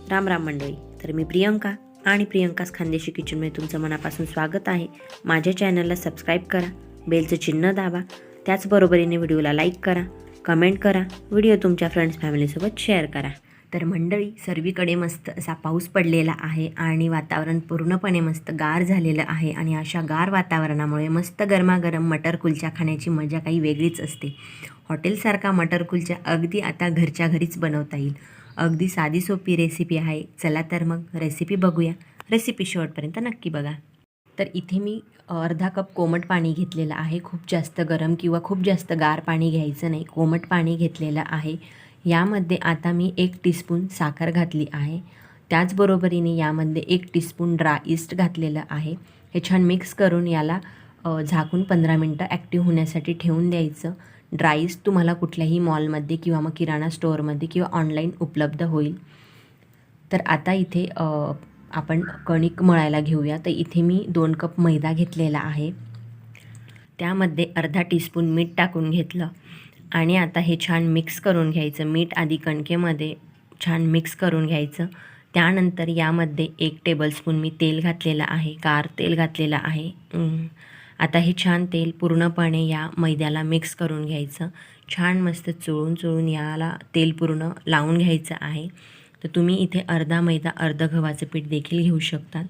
राम राम मंडळी. तर मी प्रियंका आणि प्रियंकाच खानदेशी किचनमध्ये तुमचं मनापासून स्वागत आहे. माझ्या चॅनलला सबस्क्राईब करा, बेलचं चिन्ह दाबा, त्याचबरोबरीने व्हिडिओला लाईक करा, कमेंट करा, व्हिडिओ तुमच्या फ्रेंड्स फॅमिलीसोबत शेअर करा. तर मंडळी, सर्वीकडे मस्त असा पाऊस पडलेला आहे आणि वातावरण पूर्णपणे मस्त गार झालेलं आहे आणि अशा गार वातावरणामुळे मस्त गरमागरम मटर कुलचा खाण्याची मजा काही वेगळीच असते. हॉटेलसारखा मटर कुलचा अगदी आता घरच्या घरीच बनवता येईल. अगदी साधी सोपी रेसिपी आहे. चला तर मग रेसिपी बघूया. रेसिपी शेवटपर्यंत नक्की बघा. तर इथे मी अर्धा कप कोमट पाणी घेतलेलं आहे. खूप जास्त गरम किंवा खूप जास्त गार पाणी घ्यायचं नाही, कोमट पाणी घेतलेलं आहे. यामध्ये आता मी 1 टीस्पून साखर घातली आहे. त्याचबरोबरीने यामध्ये 1 टीस्पून ड्राय ईस्ट घातलेलं आहे. हे छान मिक्स करून याला झाकून 15 मिनटं ॲक्टिव्ह होण्यासाठी ठेवून द्यायचं. ड्राय ईस्ट तुम्हाला कुठल्याही मॉलमध्ये किंवा मग किराणा स्टोअरमध्ये किंवा ऑनलाईन उपलब्ध होईल. तर आता इथे आपण कणिक मळायला घेऊया. तर इथे मी 2 कप मैदा घेतलेला आहे. त्यामध्ये अर्धा टीस्पून मीठ टाकून घेतलं आणि आता हे छान मिक्स करून घ्यायचं. मीठ आधी कणकेमध्ये छान मिक्स करून घ्यायचं. त्यानंतर यामध्ये 1 टेबलस्पून मी तेल घातलेलं आहे, गार तेल घातलेलं आहे. आता हे छान तेल पूर्णपणे या मैद्याला मिक्स करून घ्यायचं. छान मस्त चोळून चोळून याला तेल पूर्ण लावून घ्यायचं आहे. तर तुम्ही इथे अर्धा मैदा अर्ध गव्हाचं पीठ देखील घेऊ शकतात.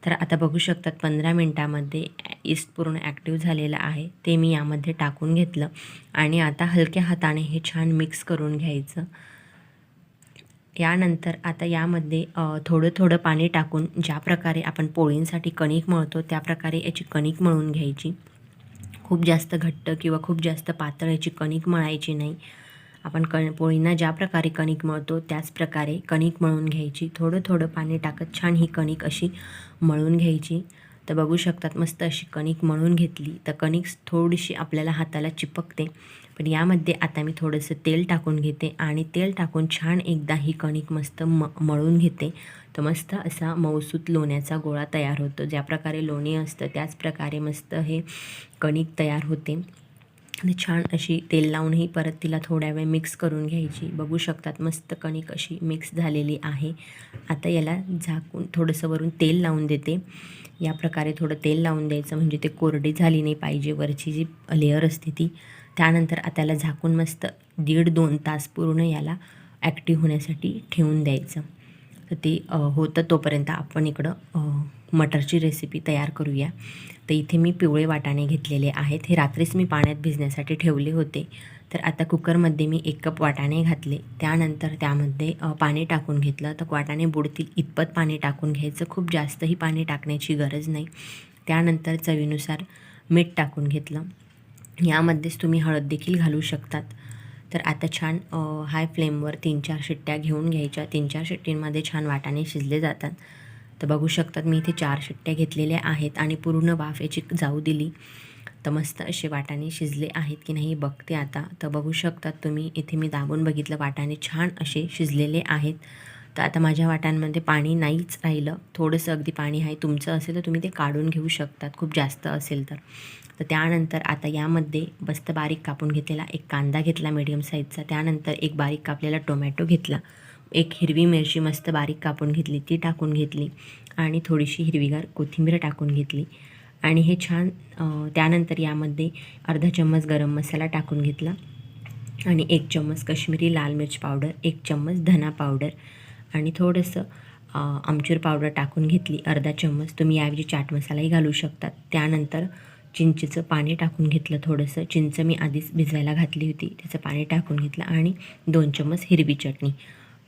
तर आता बघू शकतात 15 मिनटामध्ये ईस्ट पूर्ण ॲक्टिव्ह झालेलं आहे. ते मी यामध्ये टाकून घेतलं आणि आता हलक्या हाताने हे छान मिक्स करून घ्यायचं. यानंतर आता यामध्ये थोडं थोडं पाणी टाकून ज्या प्रकारे आपण पोळींसाठी कणिक मळतो त्या प्रकारे याची कणिक मळून घ्यायची. खूप जास्त घट्ट किंवा खूप जास्त पातळ याची कणिक मळायची नाही. आपण पोळींना ज्या प्रकारे कणिक मळतो त्याच प्रकारे कणिक मळून घ्यायची. थोडं थोडं पाणी टाकत छान ही कणिक अशी मळून घ्यायची. तर बघू शकतात मस्त अशी कणिक मळून घेतली. तर कणिक थोडीशी आपल्याला हाताला चिपकते, पण यामध्ये आता मी थोडंसं तेल टाकून घेते आणि तेल टाकून छान एकदा ही कणिक मस्त मळून घेते. तर मस्त असा मऊसूत लोण्याचा गोळा तयार होतो. ज्या प्रकारे लोणी असतं त्याच प्रकारे मस्त हे कणिक तयार होते. आणि छान अशी तेल लावूनही परत तिला थोड्या वेळ मिक्स करून घ्यायची. बघू शकतात मस्त कणिक अशी मिक्स झालेली आहे. आता याला झाकून थोडंसं वरून तेल लावून देते. या प्रकारे थोडं तेल लावून द्यायचं म्हणजे ते कोरडी झाली नाही पाहिजे वरची जी लेअर असते ती. त्यानंतर आता याला झाकून मस्त 1.5-2 तास पूर्ण याला ॲक्टिव्ह होण्यासाठी ठेवून द्यायचं. तर ते होतं तोपर्यंत आपण इकडं मटरची रेसिपी तयार करूया. तर इथे मी पिवळे वाटाणे घेतलेले आहेत. हे रात्रीच मी पाण्यात भिजण्यासाठी ठेवले होते. तर आता कुकरमध्ये मी 1 कप वाटाणे घातले. त्यानंतर त्यामध्ये पाणी टाकून घेतलं. तर वाटाणे बुडतील इतपत पाणी टाकून घ्यायचं. खूप जास्तही पाणी टाकण्याची गरज नाही. त्यानंतर चवीनुसार मीठ टाकून घेतलं. यामध्येच तुम्ही हळद देखील घालू शकतात. तर आता छान हाय फ्लेमवर 3-4 शिट्ट्या घेऊन घ्यायच्या. 3-4 शिट्टींमध्ये छान वाटाणे शिजले जातात. तर बघू शकतात मी इथे 4 शिट्ट्या घेतलेल्या आहेत आणि पूर्ण वाफ याची जाऊ दिली. तर मस्त असे वाटाणे शिजले आहेत की नाही बघते आता. तर बघू शकतात तुम्ही इथे मी दाबून बघितलं, वाटाणे छान असे शिजलेले आहेत. तर आता माझ्या वाटाण्यांमध्ये पाणी नाहीच राहिलं. थोडंसं अगदी पाणी आहे. तुमचं असेल तर तुम्ही ते काढून घेऊ शकतात खूप जास्त असेल तर. तर त्यानंतर आता यामध्ये मस्त बारीक कापून घेतलेला 1 कांदा घेतला मीडियम साईजचा. त्यानंतर 1 बारीक कापलेला टोमॅटो घेतला. 1 हिरवी मिरची मस्त बारीक कापून घेतली, ती टाकून घेतली आणि थोडीशी हिरवीगार कोथिंबीर टाकून घेतली आणि हे छान त्यानंतर यामध्ये अर्धा चम्मच गरम मसाला टाकून घेतला आणि 1 चम्मच काश्मीरी लाल मिर्च पावडर, 1 चम्मच धना पावडर आणि थोडंसं आमचूर पावडर टाकून घेतली अर्धा चम्मच. तुम्ही याऐवजी चाट मसालाही घालू शकतात. त्यानंतर चिंचेचं पाणी टाकून घेतलं थोडंसं. चिंच मी आधीच भिजवायला घातली होती, त्याचं पाणी टाकून घेतलं आणि 2 चम्मच हिरवी चटणी.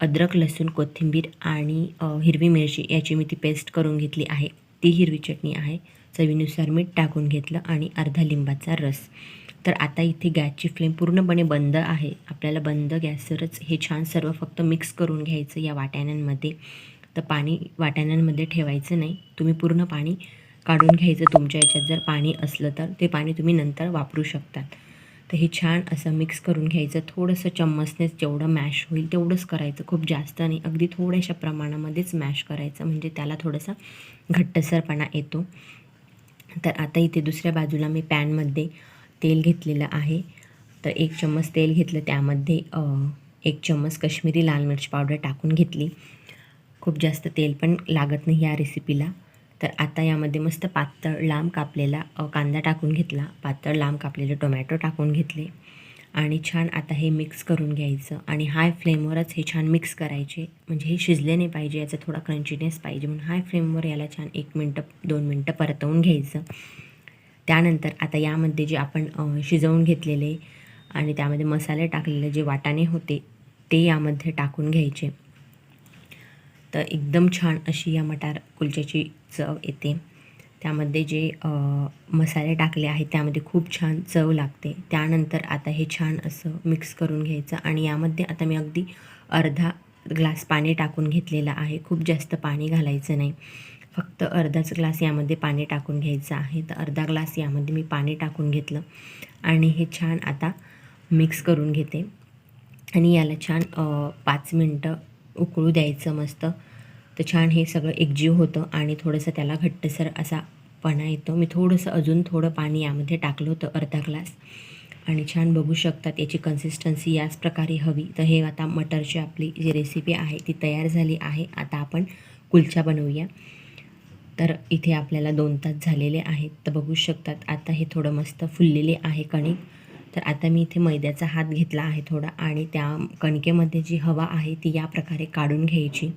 अद्रक, लसूण, कोथिंबीर आणि हिरवी मिरची याची मी ती पेस्ट करून घेतली आहे, ती हिरवी चटणी आहे. चवीनुसार मीठ टाकून घेतलं आणि अर्धा लिंबाचा रस. तर आता इथे गॅसची फ्लेम पूर्णपणे बंद आहे. आपल्याला बंद गॅसवरच हे छान सर्व फक्त मिक्स करून घ्यायचं या वाटाण्यांमध्ये. तर पाणी वाटाण्यांमध्ये ठेवायचं नाही. तुम्ही पूर्ण पाणी काढून घ्यायचं. तुमच्या याच्यात जर पाणी असलं तर ते पाणी तुम्ही नंतर वापरू शकतात. तर हे छान असं मिक्स करून घ्यायचं. थोडंसं चम्मचनेच जेवढं मॅश होईल तेवढंच करायचं, खूप जास्त नाही. अगदी थोड्याशा प्रमाणामध्येच मॅश करायचं म्हणजे त्याला थोडासा घट्टसरपणा येतो. तर आता इथे दुसऱ्या बाजूला मी पॅनमध्ये तेल घेतलेलं आहे. तर 1 चम्मच तेल घेतलं, त्यामध्ये 1 चम्मच काश्मीरी लाल मिर्च पावडर टाकून घेतली खूप जास्त तेल पण लागत नाही या रेसिपीला. तर आता यामध्ये मस्त पातळ लांब कापलेला कांदा टाकून घेतला, पातळ लांब कापलेले टोमॅटो टाकून घेतले आणि छान आता हे मिक्स करून घ्यायचं आणि हाय फ्लेमवरच हे छान मिक्स करायचे. म्हणजे हे शिजले नाही पाहिजे, याचा थोडा क्रंचीनेस पाहिजे म्हणून हाय फ्लेमवर याला छान 1 मिनटं 2 मिनटं परतवून घ्यायचं. त्यानंतर आता यामध्ये जे आपण शिजवून घेतलेले आणि त्यामध्ये मसाले टाकलेले जे वाटाणे होते ते यामध्ये टाकून घ्यायचे. तर एकदम छान अशी या मटार कुलच्याची चव येते. त्यामध्ये जे मसाले टाकले आहेत त्यामध्ये खूप छान चव लागते. त्यानंतर आता हे छान असं मिक्स करून घ्यायचं आणि यामध्ये आता मी अगदी अर्धा ग्लास पाणी टाकून घेतलेलं आहे. खूप जास्त पाणी घालायचं नाही, फक्त अर्धाच ग्लास यामध्ये पाणी टाकून घ्यायचं आहे. तर अर्धा ग्लास यामध्ये मी पाणी टाकून घेतलं आणि हे छान आता मिक्स करून घेते आणि याला छान 5 मिनटं उकळू द्यायचं मस्त. तर छान हे सगळं एकजीव होतं आणि थोडंसं त्याला घट्टसर असा पणा येतो. मी थोडंसं अजून थोडं पाणी यामध्ये टाकलं होतं अर्धा ग्लास आणि छान बघू शकतात याची कन्सिस्टन्सी याच प्रकारे हवी. तर हे आता मटरची आपली जी रेसिपी आहे ती तयार झाली आहे. आता आपण कुलचा बनवूया. तर इथे आपल्याला 2 तास झालेले आहेत. तर बघू शकतात आता हे थोडं मस्त फुललेले आहे कणिक. तर आता मी इथे मैद्याचा हात घेतला आहे थोडा आणि त्या कणकेमध्ये जी हवा आहे ती या प्रकारे काढून घ्यायची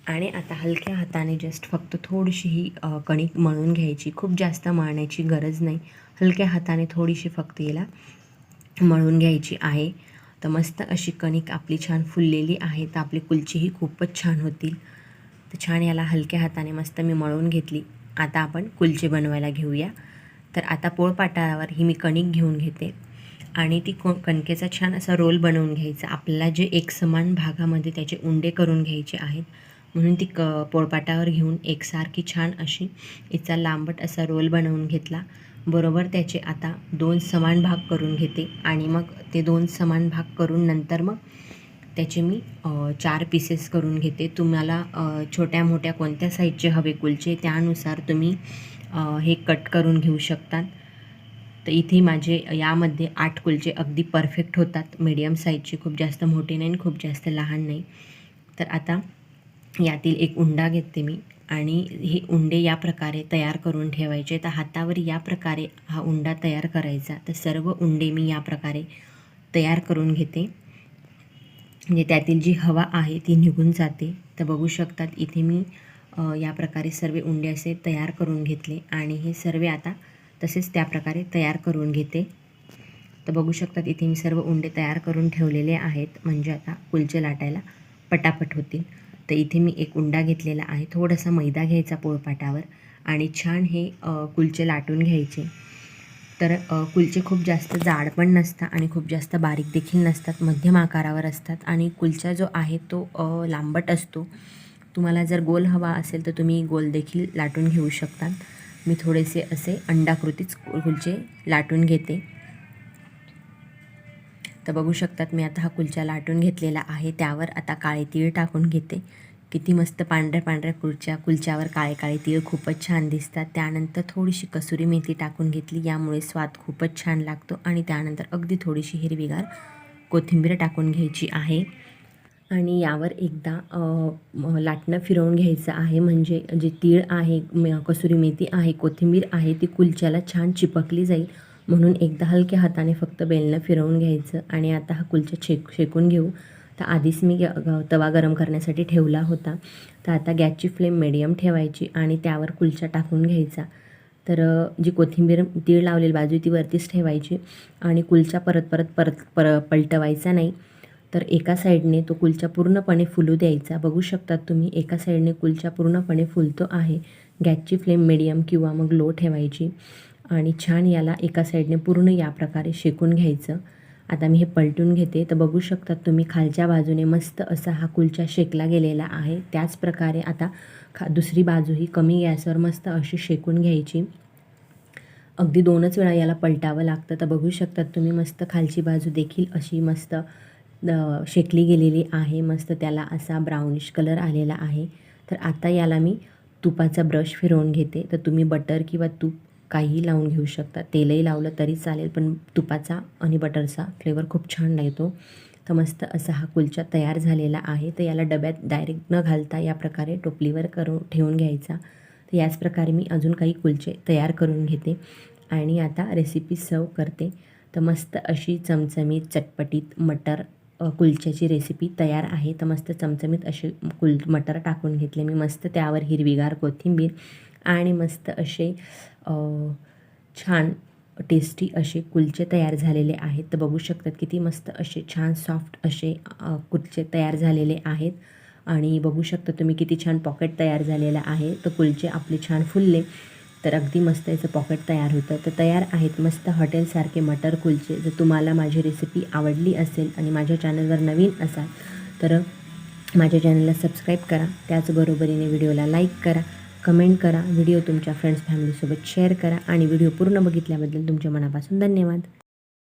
आणि आता हलक्या हाताने जस्ट फक्त थोडीशी ही कणिक मळून घ्यायची. खूप जास्त मळण्याची गरज नाही, हलक्या हाताने थोडीशी फक्त याला मळून घ्यायची आहे. तर मस्त अशी कणिक आपली छान फुललेली आहे. तर आपली कुलचीही खूपच छान होतील. तर छान याला हलक्या हाताने मस्त मी मळून घेतली. आता आपण कुलचे बनवायला घेऊया. तर आता पोळपाटावर ही मी कणिक घेऊन घेते आणि ती कणकेचा छान असा रोल बनवून घ्यायचा. आपल्याला जे एकसमान भागामध्ये त्याचे उंडे करून घ्यायचे आहेत म्हणून ती पोळपाटावर घेऊन एकसारखी छान अशी याचा लांबट असा रोल बनवून घेतला. बरोबर त्याचे आता 2 समान भाग करून घेते आणि मग ते 2 समान भाग करून नंतर मग त्याचे मी 4 पीसेस करून घेते. तुम्हाला छोट्या मोठ्या कोणत्या साईजचे हवे कुलचे त्यानुसार तुम्ही हे कट करून घेऊ शकतात. तर इथे माझे यामध्ये 8 कुलचे अगदी परफेक्ट होतात. मीडियम साईजचे, खूप जास्त मोठे नाही आणि खूप जास्त लहान नाही. तर आता यातील एक उंडा घेते मी आणि हे उंडे या प्रकारे तयार करून ठेवायचे. तर हातावर या प्रकारे हा उंडा तयार करायचा. तर सर्व उंडे मी या प्रकारे तयार करून घेते, म्हणजे त्यातील जी हवा आहे ती निघून जाते. तर बघू शकतात इथे मी या प्रकारे सर्व उंडे असे तयार करून घेतले आणि हे सर्व आता तसेच त्या प्रकारे तयार करून घेते. तर बघू शकतात इथे मी सर्व उंडे तयार करून ठेवलेले आहेत, म्हणजे आता कुलचे लाटायला पटापट होतील. तर इथे मी एक उंडा घेतलेला आहे. थोडासा मैदा घ्यायचा पोळपाटावर आणि छान हे कुलचे लाटून घ्यायचे. तर कुलचे खूप जास्त जाड पण नसतात आणि खूप जास्त बारीक देखील नसतात, मध्यम आकारावर असतात आणि कुलचा जो आहे तो लांबट असतो. तुम्हाला जर गोल हवा असेल तर तुम्ही गोल देखील लाटून घेऊ शकतात. मी थोडेसे असे अंडाकृतीच कुलचे लाटून घेते. तर बघू शकतात मी आता हा कुलचा लाटून घेतलेला आहे. त्यावर आता काळे तीळ टाकून घेते. किती मस्त पांढऱ्या पांढऱ्या कुलच्यावर काळे काळे तीळ खूपच छान दिसतात. त्यानंतर थोडीशी कसुरी मेथी टाकून घेतली, यामुळे स्वाद खूपच छान लागतो आणि त्यानंतर अगदी थोडीशी हिरवीगार कोथिंबीर टाकून घ्यायची आहे आणि यावर एकदा लाटणं फिरवून घ्यायचं आहे, म्हणजे जे तीळ आहे, कसुरी मेथी आहे, कोथिंबीर आहे ती कुलच्याला छान चिपकली जाईल. म्हणून एकदा हलक्या हाताने फक्त बेलनं फिरवून घ्यायचं आणि आता हा कुलचा शेकून घेऊ. तर आधीच मी तवा गरम करण्यासाठी ठेवला होता. तर आता गॅसची फ्लेम मिडियम ठेवायची आणि त्यावर कुलचा टाकून घ्यायचा. तर जी कोथिंबीर तीळ लावलेली बाजू ती वरतीच ठेवायची आणि कुलचा पलटवायचा नाही. तर एका साईडने तो कुलचा पूर्णपणे फुलू द्यायचा. बघू शकतात तुम्ही एका साईडने कुलचा पूर्णपणे फुलतो आहे. गॅसची फ्लेम मिडियम किंवा मग लो ठेवायची आणि छान याला एका साईडने पूर्ण या प्रकारे शेकून घ्यायचं. आता मी हे पलटून घेते. तर बघू शकतात तुम्ही खालच्या बाजूने मस्त असा हा कुलचा शेकला गेलेला आहे. त्याच प्रकारे आता दुसरी बाजूही कमी गॅसवर मस्त अशी शेकून घ्यायची. अगदी 2च वेळा याला पलटावं लागतं. तर बघू शकतात तुम्ही मस्त खालची बाजू देखील अशी मस्त शेकली गेलेली आहे. मस्त त्याला असा ब्राउनिश कलर आलेला आहे. तर आता याला मी तुपाचा ब्रश फिरवून घेते. तर तुम्ही बटर किंवा तूप काहीही लावून घेऊ शकता, तेलही लावलं तरी चालेल, पण तुपाचा आणि बटरचा फ्लेवर खूप छान येतो. तर मस्त असा हा कुलचा तयार झालेला आहे. तर याला डब्यात डायरेक्ट न घालता या प्रकारे टोपलीवर ठेवून घ्यायचा. तर याच प्रकारे मी अजून काही कुलचे तयार करून घेते आणि आता रेसिपी सर्व करते. तर मस्त अशी चमचमीत चटपटीत मटर कुलच्याची रेसिपी तयार आहे. तर मस्त चमचमीत असे मटर टाकून घेतले मी. मस्त त्यावर हिरवीगार कोथिंबीर आणि मस्त असे छान टेस्टी असे कुलचे तयार झालेले आहेत. तर बघू शकतात किती मस्त असे छान सॉफ्ट असे कुलचे तयार झालेले आहेत. आणि बघू शकता तुम्ही किती छान पॉकेट तयार झालेलं आहे. तर कुलचे आपले छान फुलले तर अगदी मस्त याचं पॉकेट तयार होतं. तर तयार आहेत मस्त हॉटेलसारखे मटर कुलचे. जर तुम्हाला माझी रेसिपी आवडली असेल आणि माझ्या चॅनलवर नवीन असाल तर माझ्या चॅनलला सबस्क्राईब करा. त्याचबरोबरीने व्हिडिओला लाईक करा, कमेंट करा, व्हिडिओ तुमच्या फ्रेंड्स फॅमिलीसोबत शेअर करा आणि व्हिडिओ पूर्ण बघितल्याबद्दल तुमच्या मनापासून धन्यवाद.